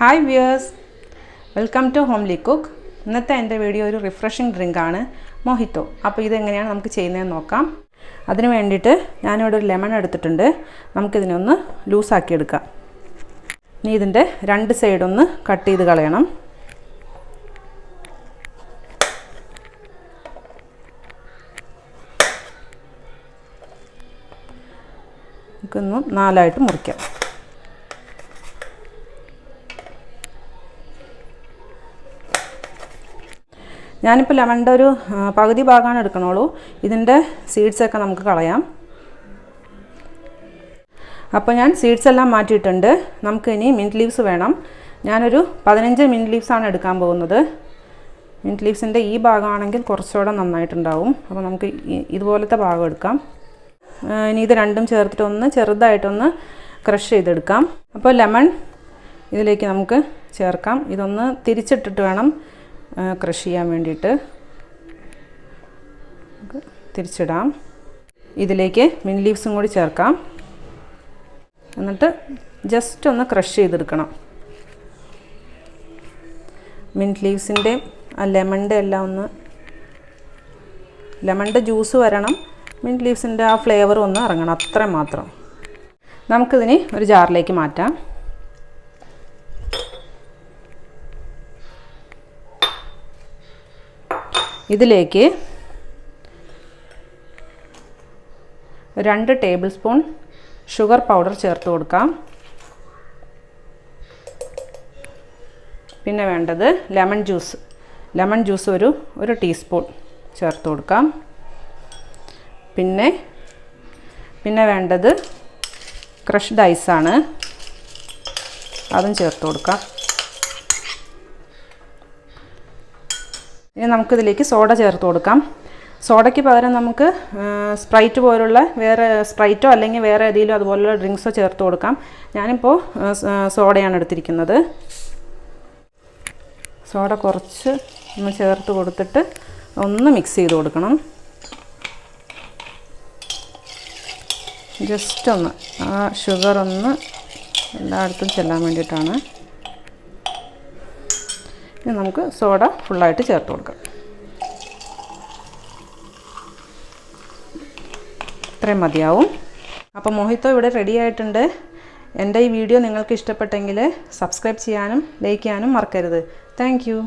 Hi viewers, welcome to HOMELYCOOK. ഇന്നത്തെ എൻ്റെ video ഒരു റിഫ്രഷിംഗ് ഡ്രിങ്ക് ആണ് മൊഹിറ്റോ. അപ്പോൾ ഇത് എങ്ങനെയാണ് നമുക്ക് ചെയ്യുന്നതെന്ന് നോക്കാം. അതിനു വേണ്ടിയിട്ട് ഞാൻ ഇവിടെ ഒരു ലെമൺ എടുത്തിട്ടുണ്ട്. നമുക്ക് ഇതിനെ ഒന്ന് ലൂസ് ആക്കി എടുക്കാം. ഇനി ഇതിന്റെ രണ്ട് സൈഡ് ഒന്ന് കട്ട് ചെയ്ത് കളയണം. നമുക്കൊന്ന് നാലായിട്ട് മുറിക്കാം. ഞാനിപ്പോൾ ലെമണിൻ്റെ ഒരു പകുതി ഭാഗമാണ് എടുക്കണുള്ളൂ. ഇതിൻ്റെ സീഡ്സൊക്കെ നമുക്ക് കളയാം. അപ്പോൾ ഞാൻ സീഡ്സ് എല്ലാം മാറ്റിയിട്ടുണ്ട്. നമുക്ക് ഇനി മിൻറ്റ് ലീവ്സ് വേണം. ഞാനൊരു 15 മിൻറ്റ് ലീവ്സാണ് എടുക്കാൻ പോകുന്നത്. മിൻറ്റ് ലീവ്സിൻ്റെ ഈ ഭാഗമാണെങ്കിൽ കുറച്ചുകൂടെ നന്നായിട്ടുണ്ടാവും. അപ്പോൾ നമുക്ക് ഇതുപോലത്തെ ഭാഗം എടുക്കാം. ഇനി ഇത് രണ്ടും ചേർത്തിട്ട് ഒന്ന് ചെറുതായിട്ടൊന്ന് ക്രഷ് ചെയ്തെടുക്കാം. അപ്പോൾ ലെമൺ ഇതിലേക്ക് നമുക്ക് ചേർക്കാം. ഇതൊന്ന് തിരിച്ചിട്ടിട്ട് വേണം ക്രഷ് ചെയ്യാൻ വേണ്ടിയിട്ട്. തിരിച്ചിടാം. ഇതിലേക്ക് മിൻറ്റ് ലീവ്സും കൂടി ചേർക്കാം. എന്നിട്ട് ജസ്റ്റ് ഒന്ന് ക്രഷ് ചെയ്തെടുക്കണം. മിൻറ്റ് ലീവ്സിൻ്റെയും ആ ലെമണിൻ്റെ എല്ലാം ഒന്ന് ലെമണിൻ്റെ ജ്യൂസ് വരണം, മിൻറ്റ് ലീവ്സിൻ്റെ ആ ഫ്ലേവർ ഒന്ന് ഇറങ്ങണം, അത്ര മാത്രം. നമുക്കിതിന് ഒരു ജാറിലേക്ക് മാറ്റാം. ഇതിലേക്ക് 2 ടേബിൾ സ്പൂൺ ഷുഗർ പൗഡർ ചേർത്ത് കൊടുക്കാം. പിന്നെ വേണ്ടത് ലെമൺ ജ്യൂസ് ഒരു ടീസ്പൂൺ ചേർത്ത് കൊടുക്കാം. പിന്നെ വേണ്ടത് ക്രഷ്ഡ് ഐസാണ്, അതും ചേർത്ത് കൊടുക്കാം. ഇനി നമുക്കിതിലേക്ക് സോഡ ചേർത്ത് കൊടുക്കാം. സോഡയ്ക്ക് പകരം നമുക്ക് സ്പ്രൈറ്റ് പോലുള്ള വേറെ സ്പ്രൈറ്റോ അല്ലെങ്കിൽ വേറെ ഏതെങ്കിലും അതുപോലുള്ള ഡ്രിങ്ക്സോ ചേർത്ത് കൊടുക്കാം. ഞാനിപ്പോൾ സോഡയാണ് എടുത്തിരിക്കുന്നത്. സോഡ കുറച്ച് ഒന്ന് ചേർത്ത് കൊടുത്തിട്ട് ഒന്ന് മിക്സ് ചെയ്ത് കൊടുക്കണം. ജസ്റ്റ് ഒന്ന് ആ ഷുഗർ ഒന്ന് എല്ലായിടത്തും ചെല്ലാൻ വേണ്ടിയിട്ടാണ്. ഇനി നമുക്ക് സോഡ ഫുള്ളായിട്ട് ചേർത്ത് കൊടുക്കാം. ഇത്രയും മതിയാവും. അപ്പോൾ മൊഹിറ്റോ ഇവിടെ റെഡി ആയിട്ടുണ്ട്. എൻ്റെ ഈ വീഡിയോ നിങ്ങൾക്ക് ഇഷ്ടപ്പെട്ടെങ്കിൽ സബ്സ്ക്രൈബ് ചെയ്യാനും ലൈക്ക് ചെയ്യാനും മറക്കരുത്. Thank you.